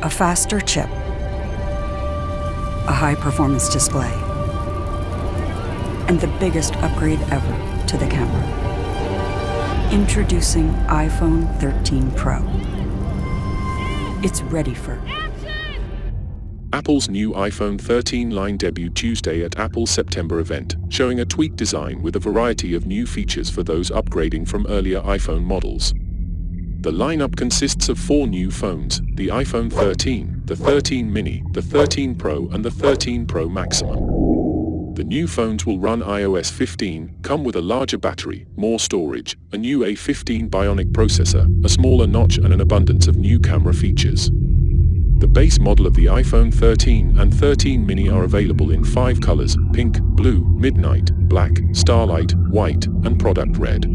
A faster chip, a high-performance display, and the biggest upgrade ever to the camera. Introducing iPhone 13 Pro. It's ready for Apple's new iPhone 13 line debuted Tuesday at Apple's September event, showing a tweaked design with a variety of new features for those upgrading from earlier iPhone models. The lineup consists of 4 new phones: the iPhone 13, the 13 mini, the 13 Pro and the 13 Pro Maximum. The new phones will run iOS 15, come with a larger battery, more storage, a new A15 Bionic processor, a smaller notch and an abundance of new camera features. The base model of the iPhone 13 and 13 mini are available in 5 colors: pink, blue, midnight, black, starlight, white, and product red.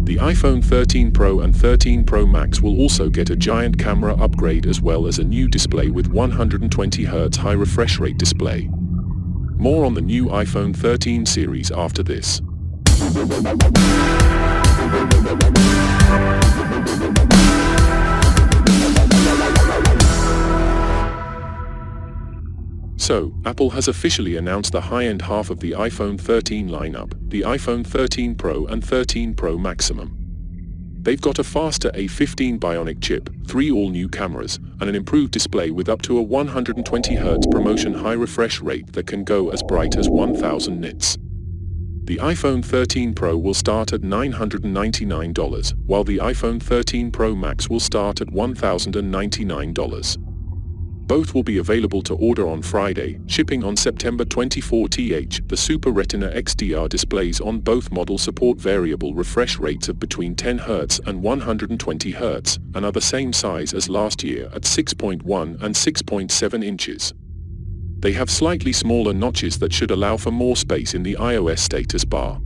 The iPhone 13 Pro and 13 Pro Max will also get a giant camera upgrade as well as a new display with 120Hz high refresh rate display. More on the new iPhone 13 series after this. So, Apple has officially announced the high-end half of the iPhone 13 lineup, the iPhone 13 Pro and 13 Pro Maximum. They've got a faster A15 Bionic chip, 3 all-new cameras, and an improved display with up to a 120Hz promotion high refresh rate that can go as bright as 1000 nits. The iPhone 13 Pro will start at $999, while the iPhone 13 Pro Max will start at $1,099. Both will be available to order on Friday, shipping on September 24th. The Super Retina XDR displays on both models support variable refresh rates of between 10 Hz and 120 Hz, and are the same size as last year at 6.1 and 6.7 inches. They have slightly smaller notches that should allow for more space in the iOS status bar.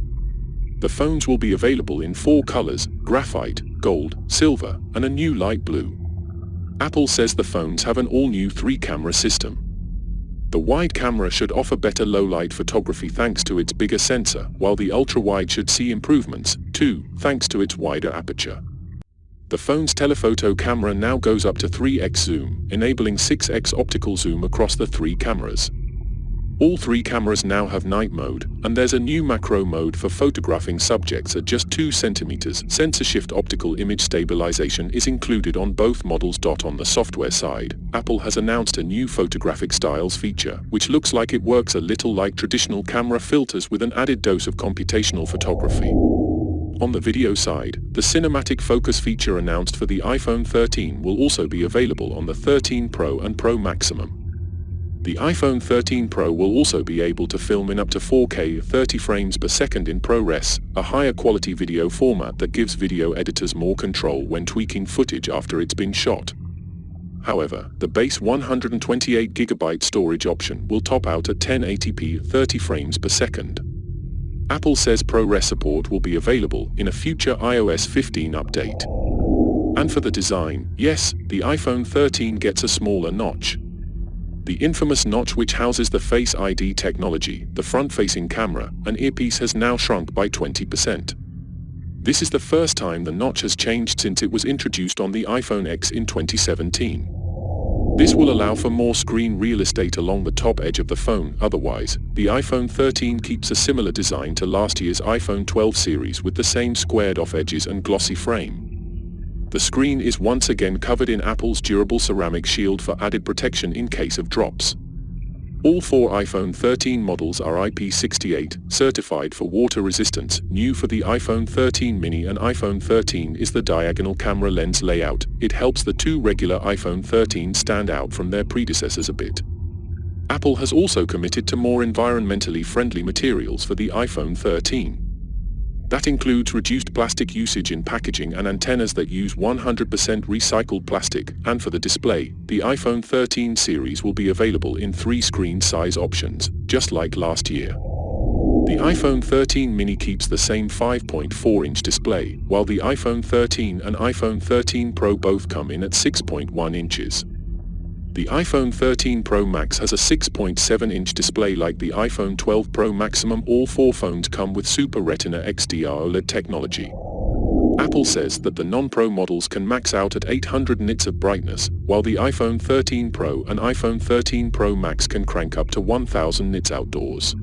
The phones will be available in 4 colors: graphite, gold, silver, and a new light blue. Apple says the phones have an all-new 3-camera system. The wide camera should offer better low-light photography thanks to its bigger sensor, while the ultra-wide should see improvements, too, thanks to its wider aperture. The phone's telephoto camera now goes up to 3x zoom, enabling 6x optical zoom across the 3 cameras. All 3 cameras now have night mode, and there's a new macro mode for photographing subjects at just 2 cm. Sensor shift optical image stabilization is included on both models. On the software side, Apple has announced a new Photographic Styles feature, which looks like it works a little like traditional camera filters with an added dose of computational photography. On the video side, the cinematic focus feature announced for the iPhone 13 will also be available on the 13 Pro and Pro Maximum. The iPhone 13 Pro will also be able to film in up to 4K 30 frames per second in ProRes, a higher quality video format that gives video editors more control when tweaking footage after it's been shot. However, the base 128GB storage option will top out at 1080p 30 frames per second. Apple says ProRes support will be available in a future iOS 15 update. And for the design, yes, the iPhone 13 gets a smaller notch. The infamous notch which houses the Face ID technology, the front-facing camera, and earpiece has now shrunk by 20%. This is the first time the notch has changed since it was introduced on the iPhone X in 2017. This will allow for more screen real estate along the top edge of the phone. Otherwise, the iPhone 13 keeps a similar design to last year's iPhone 12 series with the same squared-off edges and glossy frame. The screen is once again covered in Apple's durable ceramic shield for added protection in case of drops. All 4 iPhone 13 models are IP68 certified for water resistance. New for the iPhone 13 mini and iPhone 13 is the diagonal camera lens layout. It helps the 2 regular iPhone 13 stand out from their predecessors a bit. Apple has also committed to more environmentally friendly materials for the iPhone 13. That includes reduced plastic usage in packaging and antennas that use 100% recycled plastic, and for the display, the iPhone 13 series will be available in 3 screen size options, just like last year. The iPhone 13 mini keeps the same 5.4-inch display, while the iPhone 13 and iPhone 13 Pro both come in at 6.1 inches. The iPhone 13 Pro Max has a 6.7-inch display like the iPhone 12 Pro Maximum. All 4 phones come with Super Retina XDR OLED technology. Apple says that the non-Pro models can max out at 800 nits of brightness, while the iPhone 13 Pro and iPhone 13 Pro Max can crank up to 1000 nits outdoors.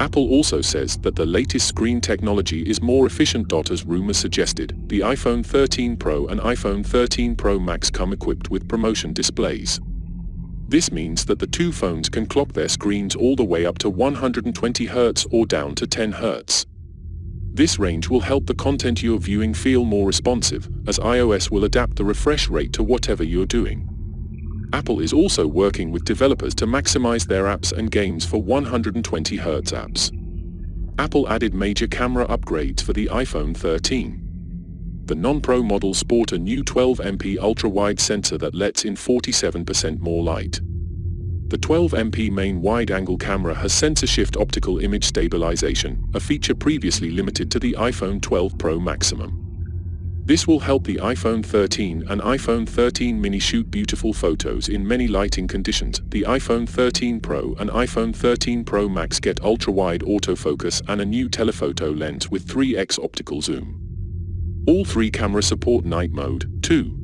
Apple also says that the latest screen technology is more efficient. As rumors suggested, the iPhone 13 Pro and iPhone 13 Pro Max come equipped with promotion displays. This means that the two phones can clock their screens all the way up to 120 Hz or down to 10 Hz. This range will help the content you're viewing feel more responsive, as iOS will adapt the refresh rate to whatever you're doing. Apple is also working with developers to maximize their apps and games for 120 Hz apps. Apple added major camera upgrades for the iPhone 13. The non-Pro models sport a new 12MP ultra-wide sensor that lets in 47% more light. The 12MP main wide-angle camera has sensor-shift optical image stabilization, a feature previously limited to the iPhone 12 Pro Maximum. This will help the iPhone 13 and iPhone 13 mini shoot beautiful photos in many lighting conditions. The iPhone 13 Pro and iPhone 13 Pro Max get ultra-wide autofocus and a new telephoto lens with 3x optical zoom. All three cameras support night mode, too.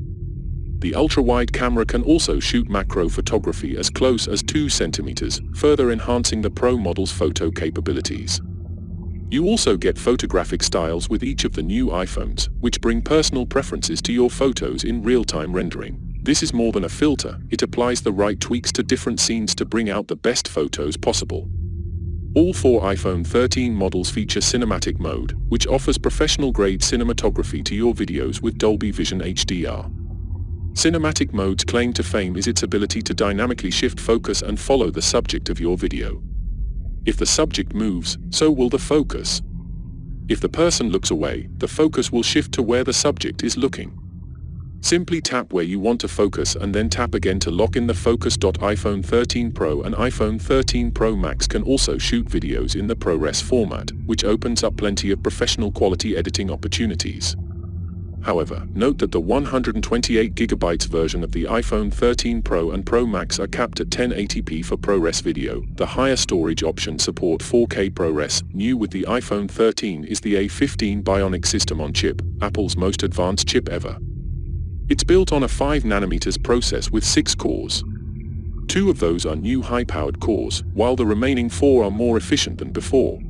The ultra-wide camera can also shoot macro photography as close as 2 centimeters, further enhancing the Pro model's photo capabilities. You also get photographic styles with each of the new iPhones, which bring personal preferences to your photos in real-time rendering. This is more than a filter, it applies the right tweaks to different scenes to bring out the best photos possible. All 4 iPhone 13 models feature Cinematic Mode, which offers professional-grade cinematography to your videos with Dolby Vision HDR. Cinematic Mode's claim to fame is its ability to dynamically shift focus and follow the subject of your video. If the subject moves, so will the focus. If the person looks away, the focus will shift to where the subject is looking. Simply tap where you want to focus and then tap again to lock in the focus. iPhone 13 Pro and iPhone 13 Pro Max can also shoot videos in the ProRes format, which opens up plenty of professional quality editing opportunities. However, note that the 128GB version of the iPhone 13 Pro and Pro Max are capped at 1080p for ProRes video. The higher storage options support 4K ProRes. New with the iPhone 13 is the A15 Bionic system-on-chip, Apple's most advanced chip ever. It's built on a 5nm process with 6 cores. 2 of those are new high-powered cores, while the remaining 4 are more efficient than before.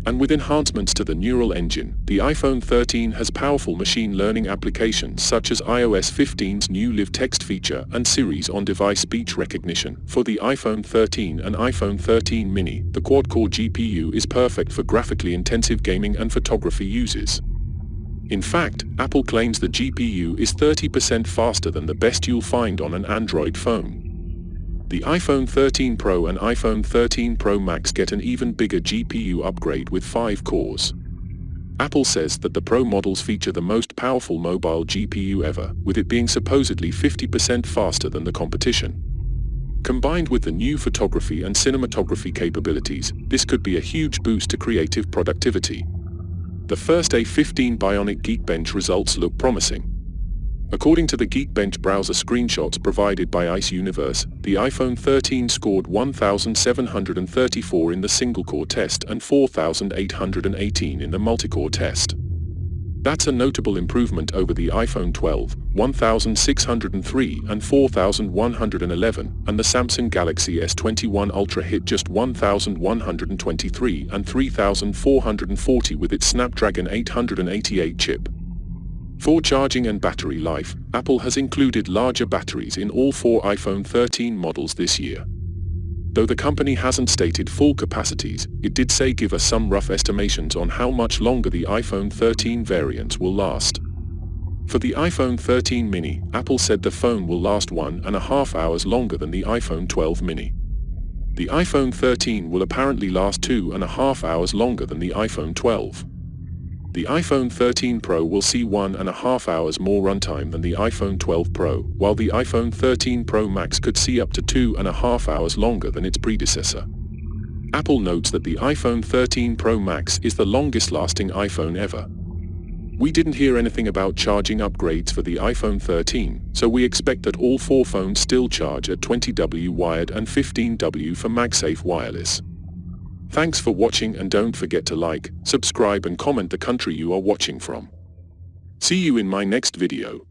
And with enhancements to the neural engine, the iPhone 13 has powerful machine learning applications such as iOS 15's new Live Text feature and Siri's on-device speech recognition. For the iPhone 13 and iPhone 13 mini, the quad-core GPU is perfect for graphically intensive gaming and photography uses. In fact, Apple claims the GPU is 30% faster than the best you'll find on an Android phone. The iPhone 13 Pro and iPhone 13 Pro Max get an even bigger GPU upgrade with 5 cores. Apple says that the Pro models feature the most powerful mobile GPU ever, with it being supposedly 50% faster than the competition. Combined with the new photography and cinematography capabilities, this could be a huge boost to creative productivity. The first A15 Bionic Geekbench results look promising. According to the Geekbench browser screenshots provided by Ice Universe, the iPhone 13 scored 1,734 in the single-core test and 4,818 in the multi-core test. That's a notable improvement over the iPhone 12, 1,603 and 4,111, and the Samsung Galaxy S21 Ultra hit just 1,123 and 3,440 with its Snapdragon 888 chip. For charging and battery life, Apple has included larger batteries in all 4 iPhone 13 models this year. Though the company hasn't stated full capacities, it did say give us some rough estimations on how much longer the iPhone 13 variants will last. For the iPhone 13 mini, Apple said the phone will last 1.5 hours longer than the iPhone 12 mini. The iPhone 13 will apparently last 2.5 hours longer than the iPhone 12. The iPhone 13 Pro will see 1.5 hours more runtime than the iPhone 12 Pro, while the iPhone 13 Pro Max could see up to 2.5 hours longer than its predecessor. Apple notes that the iPhone 13 Pro Max is the longest-lasting iPhone ever. We didn't hear anything about charging upgrades for the iPhone 13, so we expect that all 4 phones still charge at 20W wired and 15W for MagSafe wireless. Thanks for watching, and don't forget to like, subscribe and comment the country you are watching from. See you in my next video.